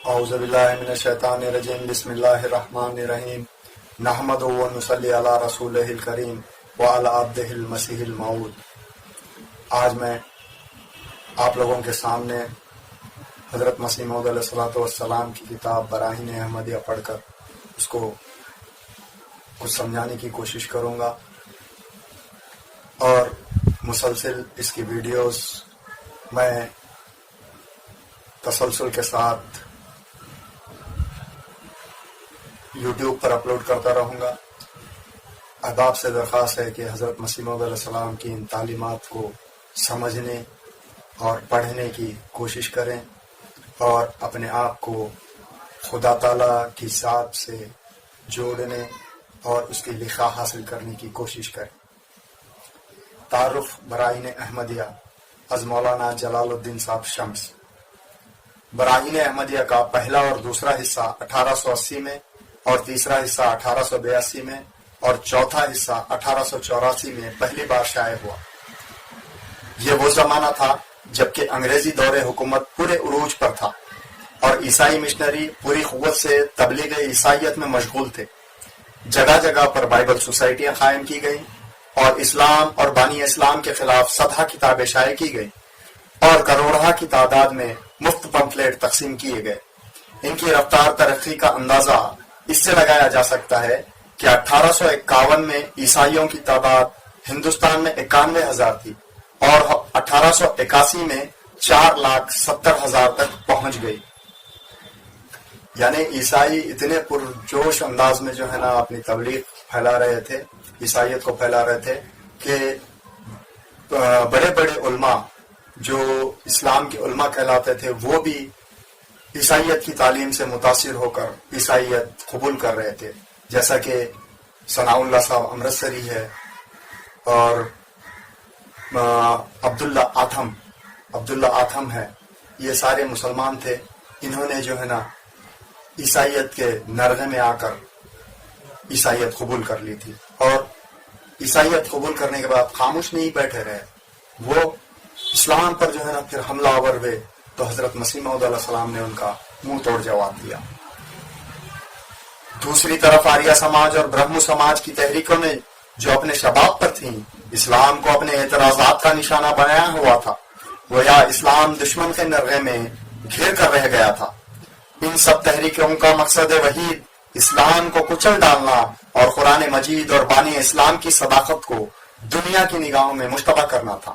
اعوذ باللہ من الشیطان الرجیم بسم اللہ الرحمن الرحیم نحمدہ و نصلی علی رسولہ الکریم وعلی عبدہ المسیح الموعود۔ آج میں آپ لوگوں کے سامنے حضرت مسیح موعود علیہ الصلوۃ والسلام کی کتاب براہین احمدیہ پڑھ کر اس کو کچھ سمجھانے کی کوشش کروں گا، اور مسلسل اس کی ویڈیوز میں تسلسل کے ساتھ یوٹیوب پر اپلوڈ کرتا رہوں گا۔ احباب سے درخواست ہے کہ حضرت مسیح موعود علیہ السلام کی ان تعلیمات کو سمجھنے اور پڑھنے کی کوشش کریں اور اپنے آپ کو خدا تعالیٰ کی ذات سے جوڑنے اور اس کی لقاء حاصل کرنے کی کوشش کریں۔ تعارف براہین احمدیہ از مولانا جلال الدین صاحب شمس۔ براہین احمدیہ کا پہلا اور دوسرا حصہ 1880 میں اور تیسرا حصہ 1882 میں اور چوتھا حصہ 1884 میں پہلی بار شائع ہوا۔ یہ وہ زمانہ تھا جبکہ انگریزی دور حکومت پورے عروج پر تھا اور عیسائی مشنری پوری قوت سے تبلیغ عیسائیت میں مشغول تھے۔ جگہ جگہ پر بائبل سوسائٹیاں قائم کی گئیں اور اسلام اور بانی اسلام کے خلاف صدہ کتابیں شائع کی گئیں اور کروڑہ کی تعداد میں مفت پمفلیٹ تقسیم کیے گئے۔ ان کی رفتار ترقی کا اندازہ اس سے لگایا جا سکتا ہے کہ 1851 میں عیسائیوں کی تعداد ہندوستان میں 91,000 تھی اور 1881 میں 4,70,000 تک پہنچ گئی۔ یعنی عیسائی اتنے پرجوش انداز میں جو ہے نا اپنی تبلیغ پھیلا رہے تھے، عیسائیت کو پھیلا رہے تھے کہ بڑے بڑے علماء جو اسلام کے علماء کہلاتے تھے وہ بھی عیسائیت کی تعلیم سے متاثر ہو کر عیسائیت قبول کر رہے تھے، جیسا کہ ثناء اللہ صاحب امرتسری ہے اور عبداللہ آتھم ہے۔ یہ سارے مسلمان تھے، انہوں نے جو ہے نا عیسائیت کے نرغے میں آ کر عیسائیت قبول کر لی تھی، اور عیسائیت قبول کرنے کے بعد خاموش نہیں بیٹھے رہے، وہ اسلام پر جو ہے نا پھر حملہ آور ہوئے، تو حضرت مسیح موعود علیہ السلام نے ان کا منہ توڑ جواب دیا۔ دوسری طرف آریہ سماج اور برہم سماج کی تحریکوں نے جو اپنے شباب پر تھیں اسلام کو اپنے اعتراضات کا نشانہ بنایا ہوا تھا، گویا اسلام دشمن کے نرغے میں گھیر کر رہ گیا تھا۔ ان سب تحریکوں کا مقصد وحید اسلام کو کچل ڈالنا اور قرآن مجید اور بانی اسلام کی صداقت کو دنیا کی نگاہوں میں مشتبہ کرنا تھا۔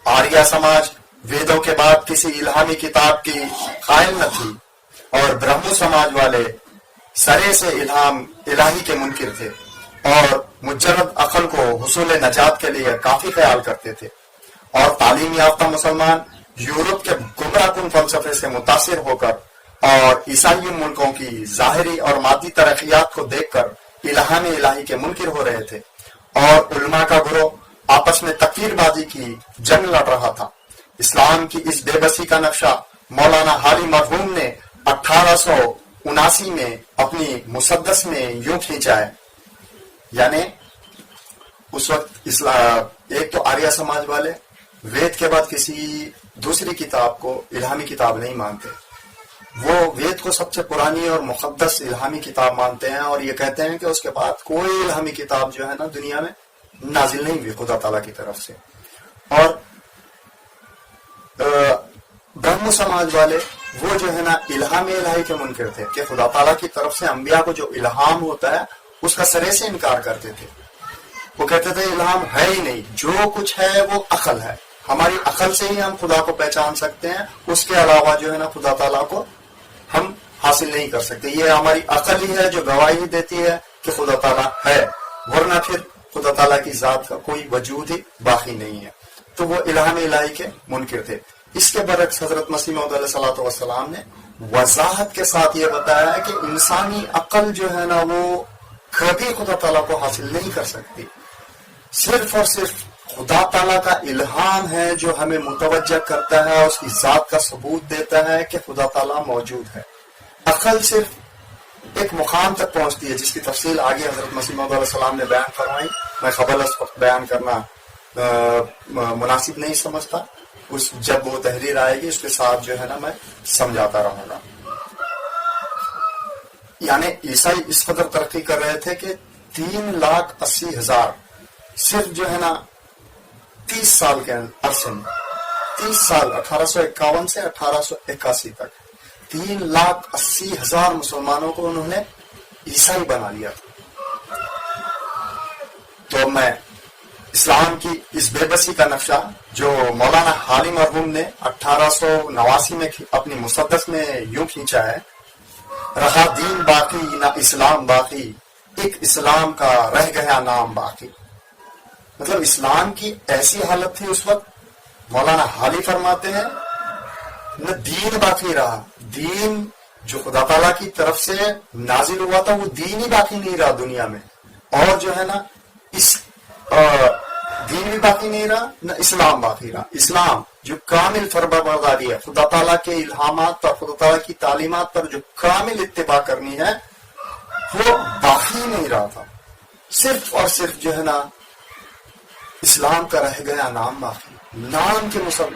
آریہ سماج ویدوں کے بعد کسی الہامی کتاب کی قائل نہ تھی اور برہم سماج والے سرے سے الہام الہی کے منکر تھے اور مجرد عقل کو حصول نجات کے لیے کافی خیال کرتے تھے، اور تعلیم یافتہ مسلمان یورپ کے گمراہ کن فلسفے سے متاثر ہو کر اور عیسائی ملکوں کی ظاہری اور مادی ترقیات کو دیکھ کر الہام الہی کے منکر ہو رہے تھے، اور علماء کا گروہ آپس میں تکفیر بازی کی جنگ لڑ رہا تھا۔ اسلام کی اس بے بسی کا نقشہ مولانا حالی مرحوم نے 1879 میں اپنی مسدس میں یوں کھینچا ہے۔ یعنی اس وقت ایک تو آریہ سماج والے وید کے بعد کسی دوسری کتاب کو الہامی کتاب نہیں مانتے، وہ وید کو سب سے پرانی اور مقدس الہامی کتاب مانتے ہیں، اور یہ کہتے ہیں کہ اس کے بعد کوئی الہامی کتاب جو ہے نا دنیا میں نازل نہیں ہوئی خدا تعالیٰ کی طرف سے۔ اور برہم سماج والے وہ جو ہے نا الہام الہی کے منکر تھے کہ خدا تعالیٰ کی طرف سے انبیاء کو جو الہام ہوتا ہے اس کا سرے سے انکار کرتے تھے۔ وہ کہتے تھے الہام ہے ہی نہیں، جو کچھ ہے وہ عقل ہے، ہماری عقل سے ہی ہم خدا کو پہچان سکتے ہیں، اس کے علاوہ جو ہے نا خدا تعالیٰ کو ہم حاصل نہیں کر سکتے، یہ ہماری عقل ہی ہے جو گواہی دیتی ہے کہ خدا تعالیٰ ہے، ورنہ پھر خدا تعالیٰ کی ذات کا کوئی وجود ہی باقی نہیں ہے۔ تو وہ الہام الہی کے منکر تھے۔ اس کے برعکس حضرت مسیح موعود علیہ الصلوۃ والسلام نے وضاحت کے ساتھ یہ بتایا ہے کہ انسانی عقل جو ہے نا وہ کبھی خدا تعالیٰ کو حاصل نہیں کر سکتی، صرف اور صرف خدا تعالیٰ کا الہام ہے جو ہمیں متوجہ کرتا ہے، اس کی ذات کا ثبوت دیتا ہے کہ خدا تعالیٰ موجود ہے۔ عقل صرف ایک مقام تک پہنچتی ہے جس کی تفصیل آگے حضرت مسیح موعود علیہ السلام نے بیان فرمائی، میں قبل اس وقت بیان کرنا مناسب نہیں سمجھتا، جب وہ تحریر آئے گی اس کے ساتھ جو ہے نا میں سمجھاتا رہوں گا۔ یعنی عیسائی اس قدر ترقی کر رہے تھے کہ 3,80,000 صرف جو ہے نا 30 سال کے عرصے میں، 30 سال 1851 سے 1881 تک 3,80,000 مسلمانوں کو انہوں نے عیسائی بنا لیا تھا. تو میں اسلام کی اس بے بسی کا نقشہ جو مولانا حالی مرحوم نے 1889 میں اپنی مسدس میں یوں کھینچا ہے، رہا دین باقی نہ اسلام باقی، ایک اسلام کا رہ گیا نام باقی. مطلب اسلام کی ایسی حالت تھی اس وقت، مولانا حالی فرماتے ہیں نہ دین باقی رہا، دین جو خدا تعالیٰ کی طرف سے نازل ہوا تھا وہ دین ہی باقی نہیں رہا دنیا میں، اور جو ہے نا اس دین بھی باقی نہیں رہا نہ اسلام باقی رہا. اسلام جو کامل فرمانبرداری ہے، خدا تعالیٰ کے الہامات پر، خدا تعالیٰ کی تعلیمات پر جو کامل اتباع کرنی ہے، وہ باقی نہیں رہا تھا. صرف اور صرف جو ہے نا اسلام کا رہ گیا نام باقی،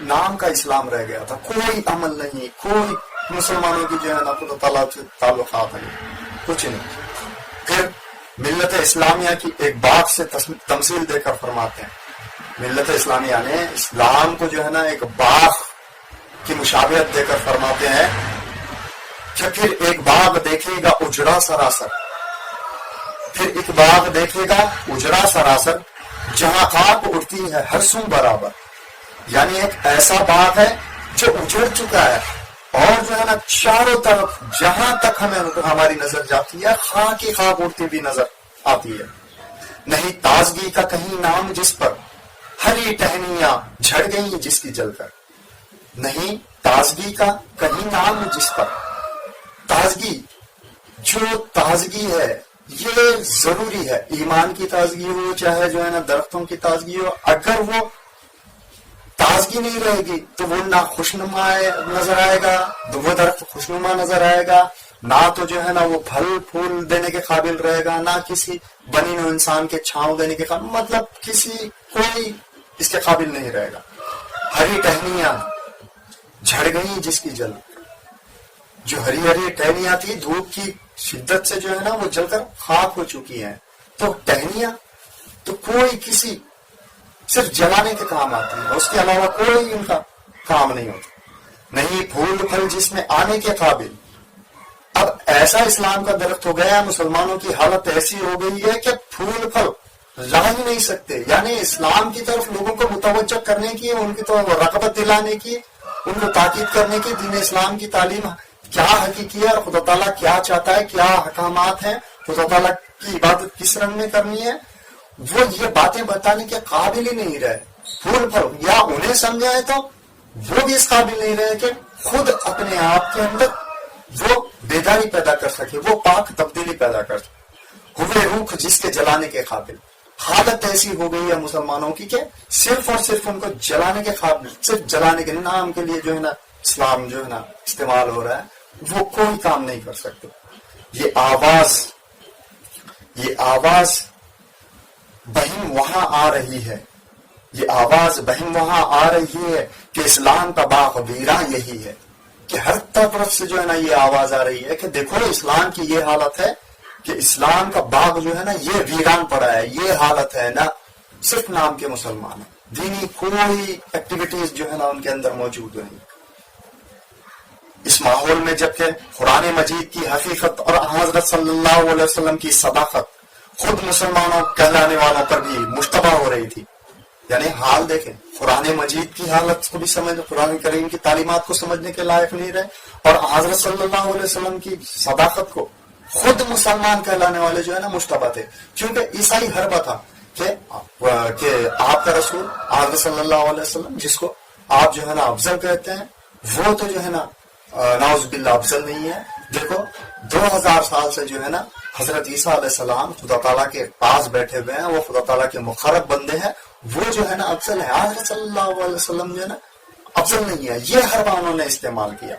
نام کا اسلام رہ گیا تھا. کوئی عمل نہیں، کوئی مسلمانوں کی جو ہے نا خدا تعالیٰ سے تعلقات نہیں، کچھ نہیں. پھر ملت اسلامیہ کی ایک بات سے تمثیل دے کر فرماتے ہیں، ملت اسلامیہ نے اسلام کو جو ہے نا ایک باغ کی مشابہت دے کر فرماتے ہیں کہ پھر ایک باغ دیکھے گا اجڑا سراسر، پھر ایک باغ دیکھے گا اجڑا سراسر، جہاں خاک اڑتی ہے ہر سو برابر. یعنی ایک ایسا باغ ہے جو اجڑ چکا ہے، اور جو ہے نا چاروں طرف جہاں تک ہماری نظر جاتی ہے خاک ہی خاک اڑتی بھی نظر آتی ہے. نہیں تازگی کا کہیں نام جس پر، ہری ٹہنیاں جھڑ گئی جس کی جل کر. نہیں تازگی کا کہیں نام جس پر، تازگی جو تازگی ہے یہ ضروری ہے، ایمان کی تازگی ہو چاہے جو ہے نا درختوں کی تازگی ہو. اگر وہ تازگی نہیں رہے گی تو وہ نہ خوشنما نظر آئے گا، وہ درخت خوشنما نظر آئے گا، نہ تو جو ہے نا وہ پھل پھول دینے کے قابل رہے گا، نہ کسی بنی نو انسان کے چھاؤں دینے کے قابل، مطلب کوئی اس کے قابل نہیں رہے گا. ہری ٹہنیاں جھڑ گئی جس کی جل، جو ہری ہری ٹہنیاں تھی دھوپ کی شدت سے جو ہے نا وہ جل کر خاک ہو چکی ہیں. تو ٹہنیاں تو کوئی کسی صرف جلانے کے کام آتی ہے، اس کے علاوہ کوئی ان کا کام نہیں ہوتا. نہیں پھول پھل جس میں آنے کے قابل. اب ایسا اسلام کا درخت ہو گیا، مسلمانوں کی حالت ایسی ہو گئی ہے کہ پھول پھل لا ہی نہیں سکتے. یعنی اسلام کی طرف لوگوں کو متوجہ کرنے کی، ان کی طرف رغبت دلانے کی، ان کو تاکید کرنے کی، دین اسلام کی تعلیم کیا حقیقی ہے اور خدا تعالیٰ کیا چاہتا ہے، کیا احکامات ہیں، خدا تعالیٰ کی عبادت کس رنگ میں کرنی ہے، وہ یہ باتیں بتانے کے قابل ہی نہیں رہے. پھول پھل یا انہیں سمجھائے تو وہ بھی اس قابل نہیں رہے کہ خود اپنے آپ کے اندر وہ بیداری پیدا کر سکے، وہ پاک تبدیلی پیدا کر سکے. ہوئے روح جس کے جلانے کے قابل. حالت ایسی ہو گئی ہے مسلمانوں کی کہ صرف اور صرف ان کو جلانے کے قابل، صرف جلانے کے نام کے لیے جو ہے نا اسلام جو ہے نا استعمال ہو رہا ہے، وہ کوئی کام نہیں کر سکتے. یہ آواز بہم وہاں آ رہی ہے، یہ آواز بہم وہاں آ رہی ہے کہ اسلام کا باغ ویراں یہی ہے. کہ ہر طرف سے جو ہے نا یہ آواز آ رہی ہے کہ دیکھو اسلام کی یہ حالت ہے کہ اسلام کا باغ جو ہے نا یہ ویران پڑا ہے. یہ حالت ہے نا صرف نام کے مسلمان ہیں، دینی کوئی ایکٹیویٹیز جو ہے نا ان کے اندر موجود نہیں. اس ماحول میں جبکہ قرآن مجید کی حقیقت اور حضرت صلی اللہ علیہ وسلم کی صداقت خود مسلمانوں کہلانے والوں پر بھی مشتبہ ہو رہی تھی. یعنی حال دیکھیں، قرآن مجید کی حالت کو بھی سمجھ، قرآن کریم کی تعلیمات کو سمجھنے کے لائق نہیں رہے، اور حضرت صلی اللہ علیہ وسلم کی صداقت کو خود مسلمان کہلانے والے جو ہے نا مشتبہ تھے. کیونکہ عیسائی حربہ تھا کہ آپ کا رسول حضرت صلی اللہ علیہ وسلم جس کو آپ جو ہے نا افضل کہتے ہیں، وہ تو جو ہے نا نعوذ باللہ افضل نہیں ہے. دیکھو 2000 سال سے جو ہے نا حضرت عیسیٰ علیہ السلام خدا تعالیٰ کے پاس بیٹھے ہوئے ہیں، وہ خدا تعالیٰ کے مقرب بندے ہیں، وہ جو ہے نا افضل ہے. حضرت صلی اللہ علیہ وسلم جو ہے نا افضل نہیں ہے. یہ حربہ انہوں نے استعمال کیا،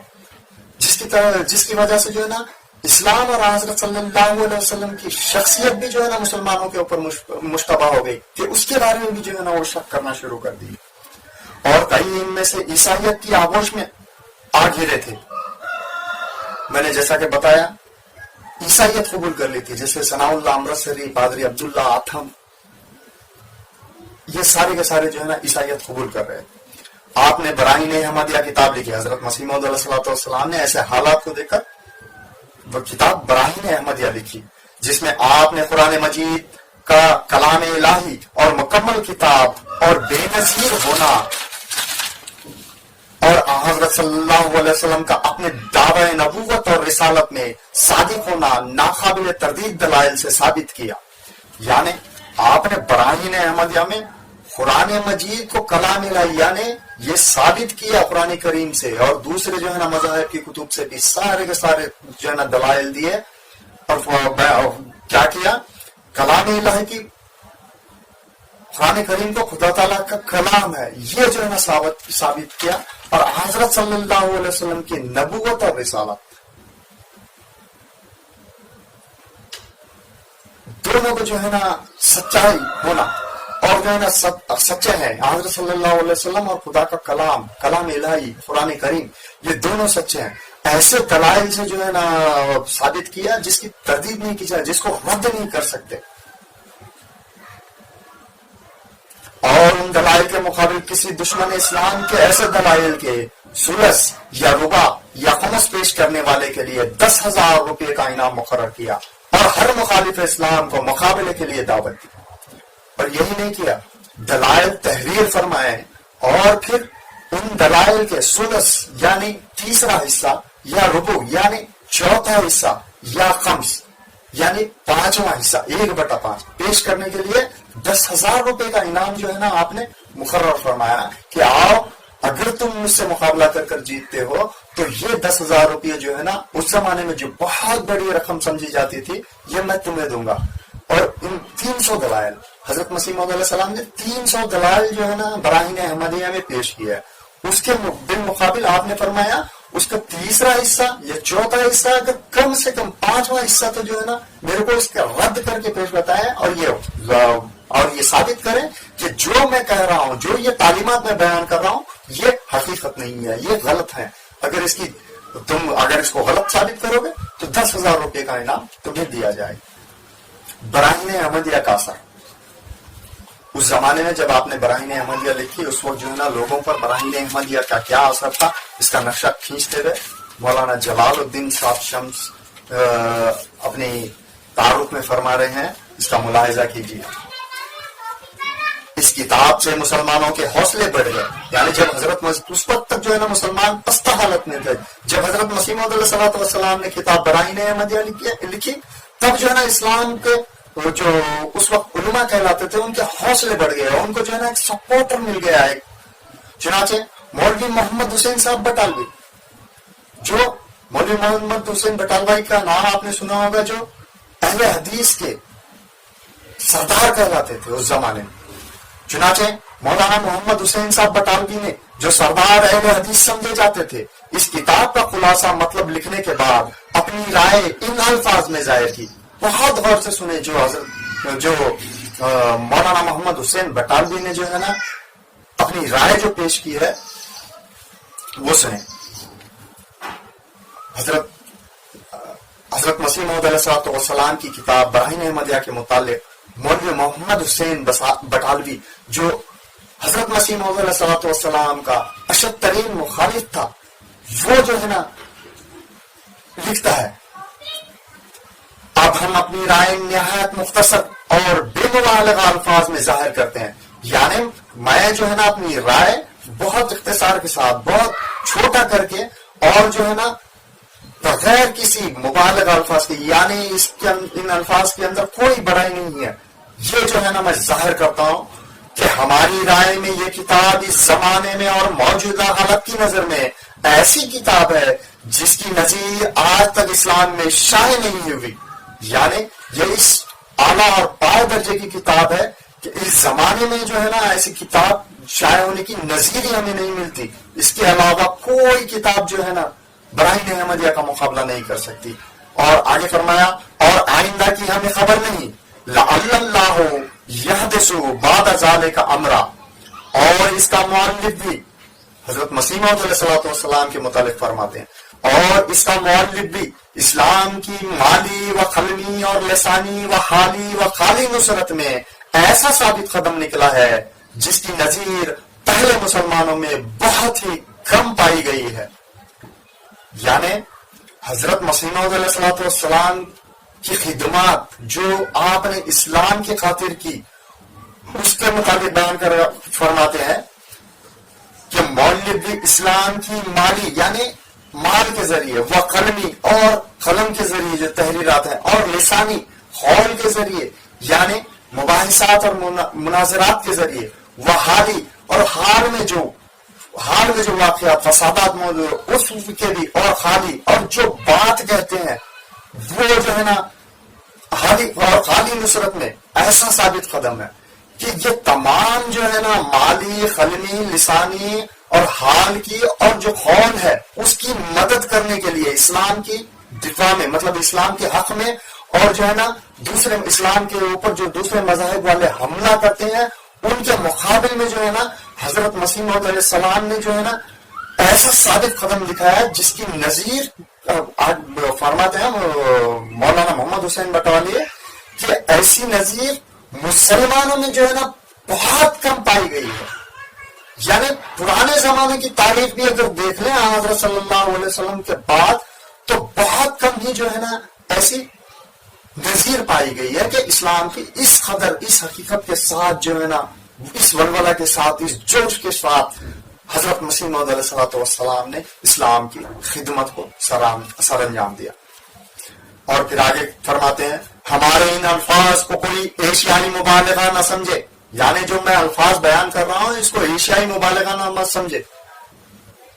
جس کی وجہ سے جو ہے نا اسلام اور حضرت صلی اللہ علیہ وسلم کی شخصیت بھی جو ہے نا مسلمانوں کے اوپر مشتبہ ہو گئی کہ اس کے بارے میں بھی جو ہے نا وہ شک کرنا شروع کر دی. اور کئی ان میں سے عیسائیت کی آغوش میں آ گرے تھے. میں نے جیسا کہ بتایا عیسائیت قبول کر لی تھی، جیسے ثناء اللہ امرتسری، پادری عبداللہ آتھم، یہ سارے کے سارے جو ہے نا عیسائیت قبول کر رہے تھے۔ آپ نے براہین احمدیہ کتاب لکھی، حضرت مسیح موعود علیہ الصلوۃ والسلام نے ایسے حالات کو دیکھ کر وہ کتاب براہین احمدیہ لکھی، جس میں آپ نے قرآن مجید کا کلام الہی اور مکمل کتاب اور بے نظیر ہونا اور حضرت صلی اللہ علیہ وسلم کا اپنے دعوی نبوت اور رسالت میں صادق ہونا ناقابل تردید دلائل سے ثابت کیا۔ یعنی آپ نے براہین احمدیہ میں قرآن مجید کو کلام الہی یعنی یہ ثابت کیا قرآن کریم سے، اور دوسرے جو ہے نا مذاہب کی کتب سے بھی سارے کے سارے جو ہے نا دلائل دیے، اور کیا کیا، کلام الہی کی قرآن کریم کو خدا تعالیٰ کا کلام ہے یہ جو ہے نا ثابت کیا، اور حضرت صلی اللہ علیہ وسلم کی نبوت اور رسالت دونوں کو جو ہے نا سچائی ہونا اور جو ہے نا سچے ہیں، حضرت صلی اللہ علیہ وسلم اور خدا کا کلام الہی قرآن کریم یہ دونوں سچے ہیں، ایسے دلائل سے جو ہے نا ثابت کیا جس کی تردید نہیں کی جائے، جس کو رد نہیں کر سکتے، اور ان دلائل کے مقابل کسی دشمن اسلام کے ایسے دلائل کے ثلث یا ربع یا خمس پیش کرنے والے کے لیے 10,000 روپے کا انعام مقرر کیا، اور ہر مخالف اسلام کو مقابلے کے لیے دعوت دی۔ اور یہی نہیں کیا، دلائل تحریر فرمائے، اور پھر ان دلائل کے ثلث یعنی تیسرا حصہ یا ربع یعنی چوتھا حصہ یا خمس یعنی پانچواں حصہ 1/5 پیش کرنے کے لیے 10,000 روپے کا انعام جو ہے نا آپ نے مقرر فرمایا کہ آؤ اگر تم مجھ سے مقابلہ کر جیتتے ہو تو یہ 10,000 روپے جو ہے نا اس زمانے میں جو بہت بڑی رقم سمجھی جاتی تھی یہ میں تمہیں دوں گا۔ اور ان 300 دلائل حضرت مسیح موعود علیہ السلام نے 300 دلائل جو ہے نا براہین احمدیہ میں پیش کیا ہے، اس کے بالمقابل آپ نے فرمایا اس کا تیسرا حصہ یا چوتھا حصہ اگر کم سے کم پانچواں حصہ تو جو ہے نا میرے کو اس کا رد کر کے پیش بتائے، اور یہ ثابت کریں کہ جو میں کہہ رہا ہوں، جو یہ تعلیمات میں بیان کر رہا ہوں یہ حقیقت نہیں ہے، یہ غلط ہے۔ اگر اس کو غلط ثابت کرو گے تو 10,000 روپے کا انعام تمہیں دیا جائے۔ براہین احمدیہ کا اثر، اس زمانے میں جب آپ نے براہین احمدیہ لکھی اس وقت جو ہے نا لوگوں پر براہین احمدیہ کا کیا اثر تھا اس کا نقشہ کھینچتے ہوئے مولانا جلال الدین صاحب شمس اپنی تعارف میں فرما رہے ہیں، اس کا ملاحظہ کیجیے۔ اس کتاب سے مسلمانوں کے حوصلے بڑھ گئے، یعنی جب حضرت اس وقت تک جو ہے نا مسلمان پستہ حالت میں تھے، جب حضرت مسیح موعود علیہ الصلوۃ والسلام نے کتاب براہین احمدیہ لکھی تب جو ہے نا اسلام کے جو اس وقت علماء کہلاتے تھے ان کے حوصلے بڑھ گئے، ان کو جو ہے نا ایک سپورٹر مل گیا ہے۔ چنانچہ مولوی محمد حسین صاحب بٹالوی، جو مولوی محمد حسین بٹالوی کا نام آپ نے سنا ہوگا، جو اہل حدیث کے سردار کہلاتے تھے اس زمانے میں، چنانچہ مولانا محمد حسین صاحب بٹالوی نے جو سردار اہل حدیث سمجھے جاتے تھے اس کتاب کا خلاصہ مطلب لکھنے کے بعد اپنی رائے ان الفاظ میں ظاہر کی۔ بہت غور سے سنے جو مولانا محمد حسین بٹالوی نے جو ہے نا اپنی رائے جو پیش کی ہے وہ سنیں۔ حضرت مسیح موعود علیہ الصلوۃ والسلام کی کتاب براہین احمدیہ کے متعلق مولوی محمد حسین بٹالوی جو حضرت مسیح موعود علیہ الصلوۃ والسلام کا اشد ترین مخالف تھا، وہ جو ہے نا لکھتا ہے، اب ہم اپنی رائے نہایت مختصر اور بے مبالغہ الفاظ میں ظاہر کرتے ہیں، یعنی میں جو ہے نا اپنی رائے بہت اختصار کے ساتھ بہت چھوٹا کر کے اور جو ہے نا بغیر کسی مبالغہ الفاظ کے، یعنی ان الفاظ کے اندر کوئی بڑائی نہیں ہے، یہ جو ہے نا میں ظاہر کرتا ہوں کہ ہماری رائے میں یہ کتاب اس زمانے میں اور موجودہ حالت کی نظر میں ایسی کتاب ہے جس کی نظیر آج تک اسلام میں شائع نہیں ہوئی، یعنی یہ اس اعلیٰ اور پائے درجے کی کتاب ہے کہ اس زمانے میں جو ہے نا ایسی کتاب شائع ہونے کی نظیر ہی ہمیں نہیں ملتی، اس کے علاوہ کوئی کتاب جو ہے نا براہین احمدیہ کا مقابلہ نہیں کر سکتی۔ اور آگے فرمایا، اور آئندہ کی ہمیں خبر نہیں، لعل اللہ یحدث بعد ذلک امرا، اور اس کا مؤلف بھی حضرت مسیح موعود علیہ الصلوۃ والسلام کے متعلق فرماتے ہیں، اور اس کا مؤلف بھی اسلام کی مالی و قلمی اور لسانی و حالی و خالی نصرت میں ایسا ثابت قدم نکلا ہے جس کی نظیر پہلے مسلمانوں میں بہت ہی کم پائی گئی ہے. یعنی حضرت مسیح موعود علیہ السلام کی خدمات جو آپ نے اسلام کی خاطر کی اس کے مطابق بیان کر فرماتے ہیں کہ مولد بھی اسلام کی مالی یعنی مال کے ذریعے و قلمی اور قلم کے ذریعے جو تحریرات ہیں اور لسانی قول کے ذریعے یعنی مباحثات اور مناظرات کے ذریعے وہ حالی اور حال میں جو واقعات فسادات موجود اس کے بھی اور خالی اور جو بات کہتے ہیں وہ جو ہے نا حالی اور خالی نصرت میں ایسا ثابت قدم ہے کہ یہ تمام جو ہے نا مالی قلمی لسانی اور حال کی اور جو قول ہے اس کی مدد کرنے کے لیے اسلام کی دفاع میں مطلب اسلام کے حق میں اور جو ہے نا دوسرے اسلام کے اوپر جو دوسرے مذاہب والے حملہ کرتے ہیں ان کے مقابل میں جو ہے نا حضرت مسیح موعود علیہ السلام نے جو ہے نا ایسا ثابت قدم دکھایا ہے جس کی نظیر فرماتے ہیں مولانا محمد حسین بٹوالیہ کہ ایسی نظیر مسلمانوں میں جو ہے نا بہت کم پائی گئی ہے. یعنی پرانے زمانے کی تاریخ بھی اگر دیکھ لیں حضرت صلی اللہ علیہ وسلم کے بعد تو بہت کم ہی جو ہے نا ایسی نظیر پائی گئی ہے کہ اسلام کی اس قدر اس حقیقت کے ساتھ جو ہے نا اس ولولہ کے ساتھ اس جوش کے ساتھ حضرت مسیح موعود علیہ السلام نے اسلام کی خدمت کو سر انجام دیا. اور پھر آگے فرماتے ہیں ہمارے ان الفاظ کو کوئی ایشیائی مبالغہ نہ سمجھے یعنی جو میں الفاظ بیان کر رہا ہوں اس کو ایشیائی مبالغہ نہ مت سمجھے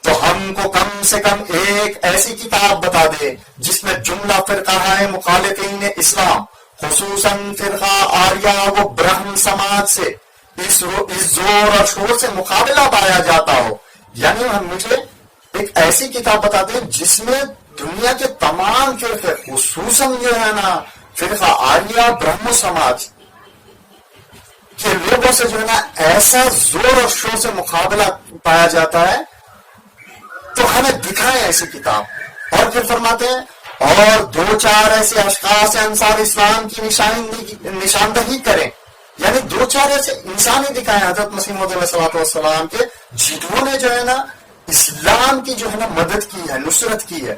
تو ہم کو کم سے کم ایک ایسی کتاب بتا دے جس میں جملہ فرقہ ہے مخالفین اسلام خصوصاً فرقہ آریہ و برہم سماج سے اس زور اور شور سے مقابلہ پایا جاتا ہو. یعنی ہم مجھے ایک ایسی کتاب بتا دیں جس میں دنیا کے تمام فرقے خصوصاً جو ہے نا فرقہ آریہ برہم سماج کے لوگوں سے جو ہے نا ایسا زور اور شور سے مقابلہ پایا جاتا ہے تو ہمیں دکھائیں ایسی کتاب. اور پھر فرماتے ہیں اور دو چار ایسے اشخاص انصار اسلام کی نشاندہی کریں یعنی دو چار ایسے انسان ہی دکھائے حضرت مسیح موعود علیہ السلام کے جنہوں نے جو ہے نا اسلام کی جو ہے نا مدد کی ہے نصرت کی ہے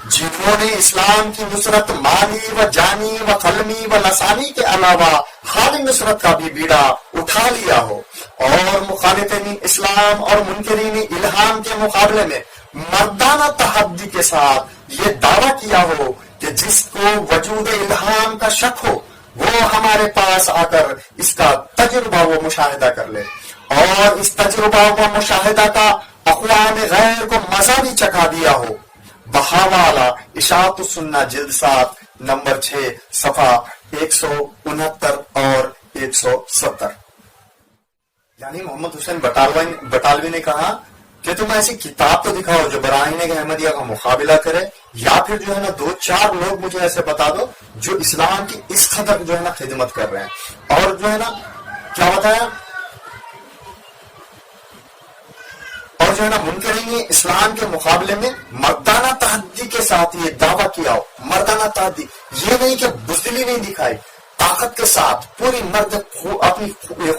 جنہوں نے اسلام کی نصرت مالی و جانی و قلمی و لسانی کے علاوہ خالی نصرت کا بھی بیڑا اٹھا لیا ہو اور مخالفین اسلام اور منکرین الہام کے مقابلے میں مردانہ تحدی کے ساتھ یہ دعویٰ کیا ہو کہ جس کو وجود الہام کا شک ہو وہ ہمارے پاس آ کر اس کا تجربہ و مشاہدہ کر لے اور اس تجربہ و مشاہدہ کا اقوام غیر کو مزہ بھی چکھا دیا ہو. بحاوالہ اشاعت السنہ جلد 7 نمبر 6 صفحہ 169 اور 170. یعنی محمد حسین بٹالوی نے کہا کہ تم ایسی کتاب تو دکھاؤ جو براہین احمدیہ کا مقابلہ کرے یا پھر جو ہے نا دو چار لوگ مجھے ایسے بتا دو جو اسلام کی اس قدر جو ہے نا خدمت کر رہے ہیں. اور جو ہے نا کیا بتایا اور جو ہے نا منکرین اسلام کے مقابلے میں مردانہ تحدی کے ساتھ یہ دعویٰ کیا ہو. مردانہ تحدی یہ نہیں کہ بزدلی نہیں دکھائی طاقت کے ساتھ پوری مرد اپنی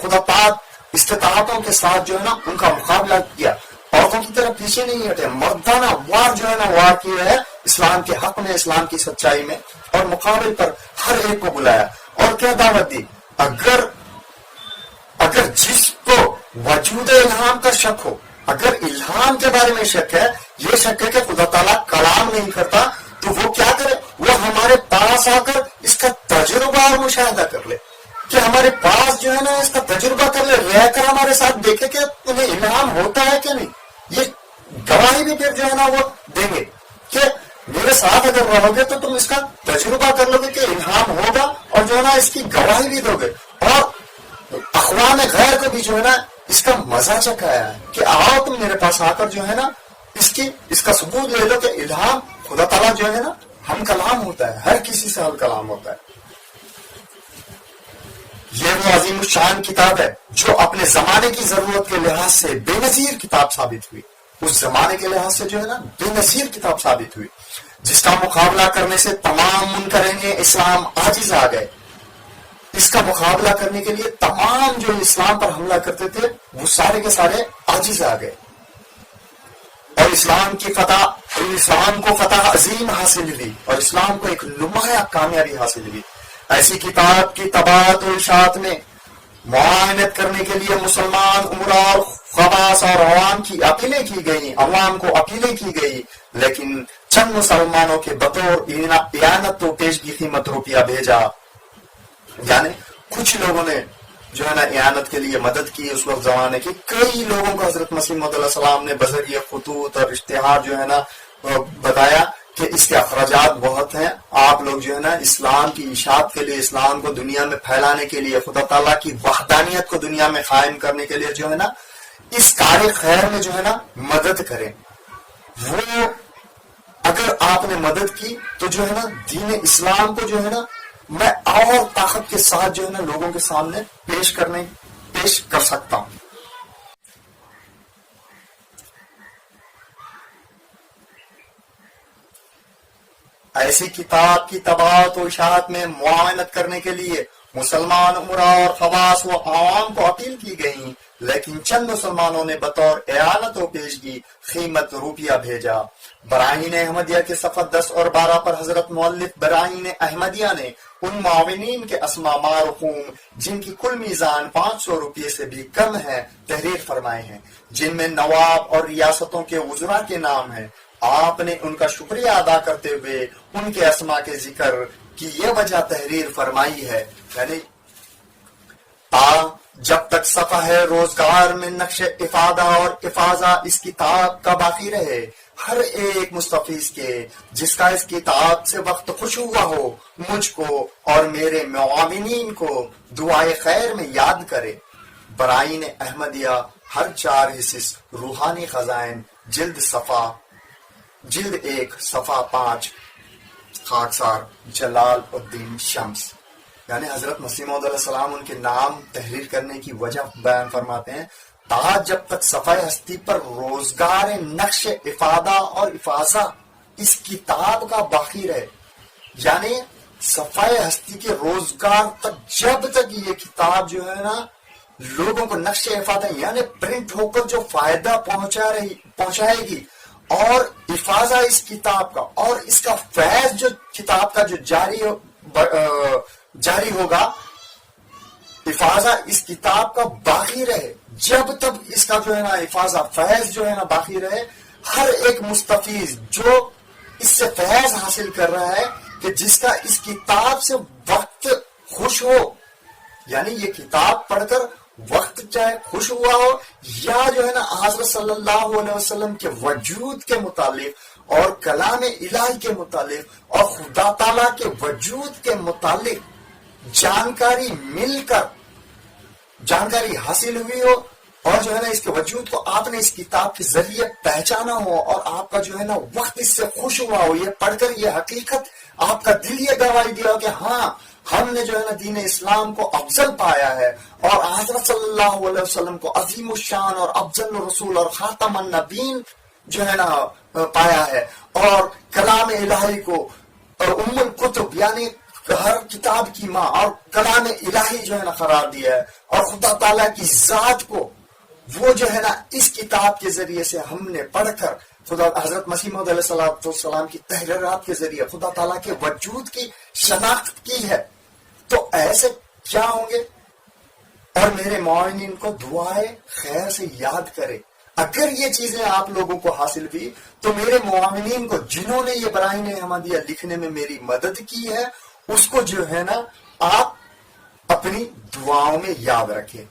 خدا پاک استطاعتوں کے ساتھ جو ہے نا ان کا مقابلہ کیا عورتوں کی طرف پیچھے نہیں ہٹے مردانہ وار جو ہے نا وار کیا ہے اسلام کے حق میں اسلام کی سچائی میں اور مقابل پر ہر ایک کو بلایا. اور کیا دعوت دی اگر جس کو وجود الہام کا شک ہو اگر الہام کے بارے میں شک ہے یہ شک ہے کہ خدا تعالیٰ کلام نہیں کرتا تو وہ کیا کرے وہ ہمارے پاس آ کر اس کا تجربہ اور مشاہدہ کر لے کہ ہمارے پاس جو ہے نا اس کا تجربہ کر لے رہ کر ہمارے ساتھ دیکھے کہ انہیں الہام ہوتا ہے کہ نہیں. یہ گواہی بھی پھر جو ہے نا وہ دیں گے کہ میرے ساتھ اگر رہو گے تو تم اس کا تجربہ کر لو گے کہ الہام ہوگا اور جو ہے نا اس کی گواہی بھی دو گے اور اقوام غیر کو بھی جو ہے نا اس کا مزہ چکھایا ہے کہ آؤ تم میرے پاس آ کر جو ہے نا اس کا ثبوت لے لو کہ الہام خدا تعالیٰ جو ہے نا ہم کلام ہوتا ہے ہر کسی سے ہم کلام ہوتا ہے. یہ وہ عظیم الشان کتاب ہے جو اپنے زمانے کی ضرورت کے لحاظ سے بے نظیر کتاب ثابت ہوئی. اس زمانے کے لحاظ سے جو ہے نا بے نظیر کتاب ثابت ہوئی، جس کا مقابلہ کرنے سے تمام منکرین اسلام عاجز آ گئے. اس کا مقابلہ کرنے کے لیے تمام جو اسلام پر حملہ کرتے تھے وہ سارے کے سارے عاجز آ گئے، اور اسلام کو فتح عظیم حاصل ہوئی، اور اسلام کو ایک نمایاں کامیابی حاصل ہوئی. ایسی کتاب کی طباعت و اشاعت میں معاونت کرنے کے لیے مسلمان امراء اور خواص اور عوام کی اپیلیں کی گئی، عوام کو اپیلیں کی گئی، لیکن چند مسلمانوں کے بطور اعانت و پیشگی قیمت روپیہ بھیجا. یعنی کچھ لوگوں نے جو ہے نا اعانت کے لیے مدد کی اس وقت زمانے کی. کئی لوگوں کو حضرت مسیح موعود علیہ السلام نے بذریعہ خطوط اور اشتہار جو ہے نا بتایا کہ اس کے اخراجات بہت ہیں، آپ لوگ جو ہے نا اسلام کی اشاعت کے لیے، اسلام کو دنیا میں پھیلانے کے لیے، خدا تعالیٰ کی وحدانیت کو دنیا میں قائم کرنے کے لیے جو ہے نا اس کار خیر میں جو ہے نا مدد کریں. وہ اگر آپ نے مدد کی تو جو ہے نا دین اسلام کو جو ہے نا میں اور طاقت کے ساتھ جو ہے نا لوگوں کے سامنے پیش کر سکتا ہوں. ایسی کتاب کی طباعت و اشاعت میں معاونت کرنے کے لیے مسلمان امراء اور خواص و عوام کو اپیل کی گئی، لیکن چند مسلمانوں نے بطور اعانت و پیشگی قیمت روپیہ بھیجا. براہین احمدیہ کے صفحہ 10 اور 12 پر حضرت مؤلف براہین احمدیہ نے ان معاونین کے اسماء مرقوم جن کی کل میزان 500 روپے سے بھی کم ہے تحریر فرمائے ہیں، جن میں نواب اور ریاستوں کے وزراء کے نام ہیں. آپ نے ان کا شکریہ ادا کرتے ہوئے ان کے اسماء کے ذکر کی یہ وجہ تحریر فرمائی ہے، یعنی جب تک صفحہ ہے روزگار میں نقش افادہ اور افاظہ اس کتاب کا باقی رہے، ہر ایک مستفیض کے جس کا اس کتاب سے وقت خوش ہوا ہو مجھ کو اور میرے معاونین کو دعائے خیر میں یاد کرے. براہین احمدیہ ہر 4 حصص روحانی خزائن جلد 1 صفحہ 5 خاکسار جلال الدین شمس. یعنی حضرت مسیح موعود علیہ السلام ان کے نام تحریر کرنے کی وجہ بیان فرماتے ہیں، جب تک صفحہ ہستی پر روزگار نقش افادہ اور افاظہ اس کتاب کا باقی رہے، یعنی صفحہ ہستی کے روزگار تک جب تک یہ کتاب جو ہے نا لوگوں کو نقش افادہ یعنی پرنٹ ہو کر جو فائدہ پہنچائے گی، اور افاظہ اس کتاب کا اور اس کا فیض جو کتاب کا جو جاری ہوگا، افاظہ اس کتاب کا باقی رہے، جب تک اس کا جو ہے نا افاظہ فیض جو ہے نا باقی رہے، ہر ایک مستفیض جو اس سے فیض حاصل کر رہا ہے کہ جس کا اس کتاب سے وقت خوش ہو، یعنی یہ کتاب پڑھ کر وقت چاہے خوش ہوا ہو یا جو ہے نا حضرت صلی اللہ علیہ وسلم کے وجود کے متعلق اور کلام الہی کے متعلق اور خدا تعالیٰ کے وجود کے متعلق جانکاری مل کر جانکاری حاصل ہوئی ہو، اور جو ہے نا اس کے وجود کو آپ نے اس کتاب کے ذریعے پہچانا ہو، اور آپ کا جو ہے نا وقت اس سے خوش ہوا ہو، یہ پڑھ کر یہ حقیقت آپ کا دل یہ گواہی دیا ہو کہ ہاں ہم نے جو ہے نا دین اسلام کو افضل پایا ہے، اور حضرت صلی اللہ علیہ وسلم کو عظیم الشان اور افضل الرسول اور خاتم النبیین جو ہے نا پایا ہے، اور کلام الہی کو اور ام الکتب یعنی ہر کتاب کی ماں اور کلام الہی جو ہے نا قرار دیا ہے، اور خدا تعالیٰ کی ذات کو وہ جو ہے نا اس کتاب کے ذریعے سے ہم نے پڑھ کر خدا حضرت مسیح موعود علیہ السلام کی تحریرات کے ذریعے خدا تعالیٰ کے وجود کی شناخت کی ہے. تو ایسے کیا ہوں گے؟ اور میرے معاونین کو دعائے خیر سے یاد کرے. اگر یہ چیزیں آپ لوگوں کو حاصل ہوئی تو میرے معاونین کو جنہوں نے یہ براہین احمدیہ لکھنے میں میری مدد کی ہے اس کو جو ہے نا آپ اپنی دعاؤں میں یاد رکھیں.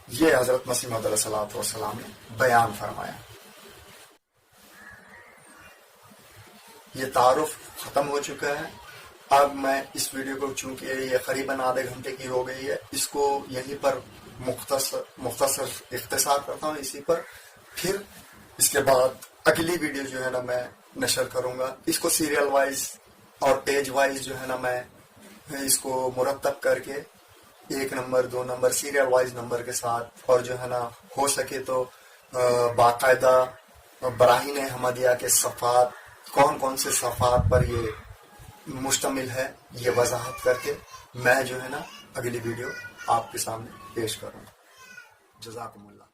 یہ حضرت مسیح موعود علیہ السلام نے بیان فرمایا. یہ تعارف ختم ہو چکا ہے. اب میں اس ویڈیو کو چونکہ یہ قریباً آدھے گھنٹے کی ہو گئی ہے، اس کو یہیں پر مختصر اختصار کرتا ہوں اسی پر. پھر اس کے بعد اگلی ویڈیو جو ہے نا میں نشر کروں گا. اس کو سیریل وائز اور پیج وائز جو ہے نا میں اس کو مرتب کر کے 1 number 2 number serial wise number کے ساتھ، اور جو ہے نا ہو سکے تو باقاعدہ براہین احمدیہ کے صفات کون کون سے صفات پر یہ مشتمل ہے، یہ وضاحت کر کے میں جو ہے نا اگلی ویڈیو آپ کے سامنے پیش کروں گا۔ جزاکم اللہ۔